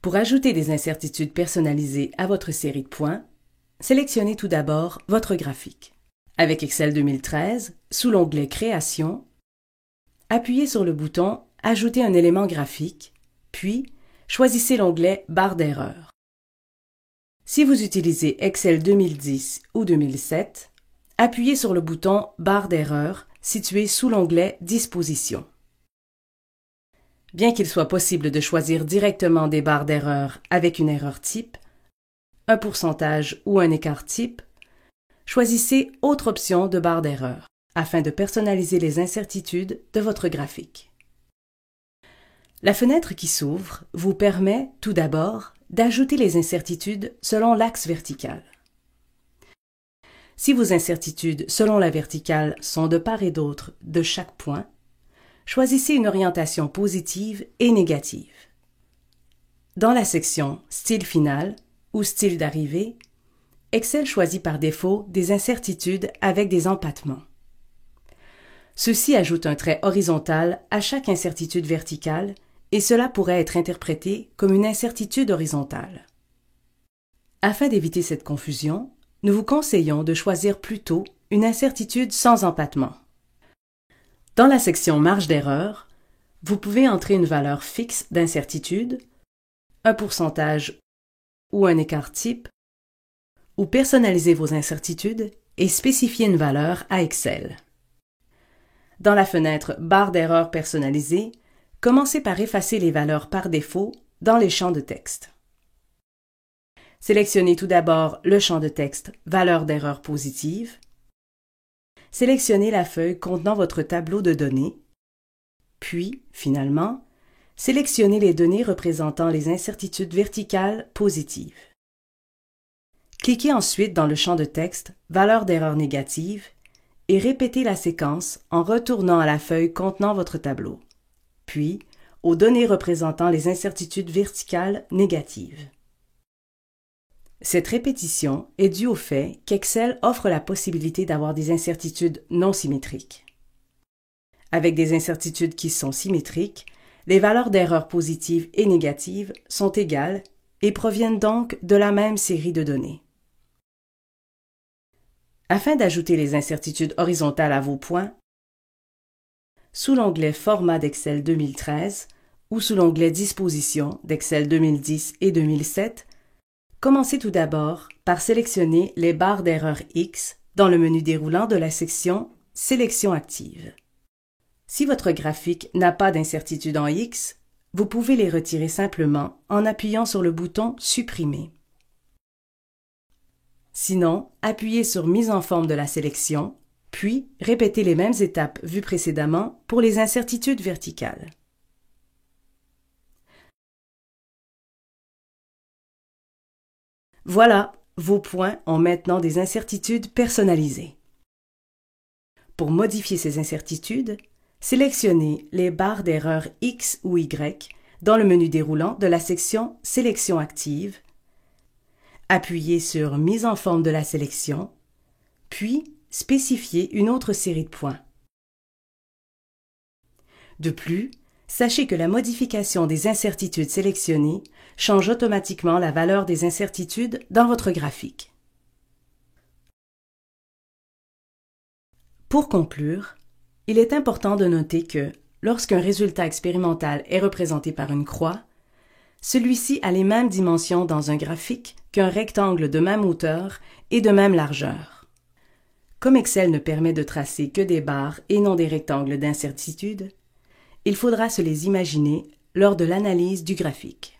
Pour ajouter des incertitudes personnalisées à votre série de points, sélectionnez tout d'abord votre graphique. Avec Excel 2013, sous l'onglet Création, appuyez sur le bouton Ajouter un élément graphique, puis choisissez l'onglet Barre d'erreur. Si vous utilisez Excel 2010 ou 2007, appuyez sur le bouton Barre d'erreur situé sous l'onglet Disposition. Bien qu'il soit possible de choisir directement des barres d'erreur avec une erreur type, un pourcentage ou un écart type, choisissez Autre option de barre d'erreur afin de personnaliser les incertitudes de votre graphique. La fenêtre qui s'ouvre vous permet, tout d'abord, d'ajouter les incertitudes selon l'axe vertical. Si vos incertitudes selon la verticale sont de part et d'autre de chaque point, choisissez une orientation positive et négative. Dans la section Style final ou Style d'arrivée, Excel choisit par défaut des incertitudes avec des empattements. Ceux-ci ajoutent un trait horizontal à chaque incertitude verticale et cela pourrait être interprété comme une incertitude horizontale. Afin d'éviter cette confusion, nous vous conseillons de choisir plutôt une incertitude sans empattement. Dans la section Marge d'erreur, vous pouvez entrer une valeur fixe d'incertitude, un pourcentage ou un écart type, ou personnaliser vos incertitudes et spécifier une valeur à Excel. Dans la fenêtre Barre d'erreur personnalisée, commencez par effacer les valeurs par défaut dans les champs de texte. Sélectionnez tout d'abord le champ de texte Valeur d'erreur positive. Sélectionnez la feuille contenant votre tableau de données. Puis, finalement, sélectionnez les données représentant les incertitudes verticales positives. Cliquez ensuite dans le champ de texte Valeur d'erreur négative et répétez la séquence en retournant à la feuille contenant votre tableau, puis aux données représentant les incertitudes verticales négatives. Cette répétition est due au fait qu'Excel offre la possibilité d'avoir des incertitudes non symétriques. Avec des incertitudes qui sont symétriques, les valeurs d'erreur positives et négatives sont égales et proviennent donc de la même série de données. Afin d'ajouter les incertitudes horizontales à vos points, sous l'onglet Format d'Excel 2013 ou sous l'onglet Disposition d'Excel 2010 et 2007, commencez tout d'abord par sélectionner les barres d'erreur X dans le menu déroulant de la section Sélection active. Si votre graphique n'a pas d'incertitude en X, vous pouvez les retirer simplement en appuyant sur le bouton Supprimer. Sinon, appuyez sur Mise en forme de la sélection, puis répétez les mêmes étapes vues précédemment pour les incertitudes verticales. Voilà, vos points ont maintenant des incertitudes personnalisées. Pour modifier ces incertitudes, sélectionnez les barres d'erreur X ou Y dans le menu déroulant de la section Sélection active, appuyez sur Mise en forme de la sélection, puis spécifiez une autre série de points. De plus, sachez que la modification des incertitudes sélectionnées change automatiquement la valeur des incertitudes dans votre graphique. Pour conclure, il est important de noter que, lorsqu'un résultat expérimental est représenté par une croix, celui-ci a les mêmes dimensions dans un graphique qu'un rectangle de même hauteur et de même largeur. Comme Excel ne permet de tracer que des barres et non des rectangles d'incertitude, il faudra se les imaginer lors de l'analyse du graphique.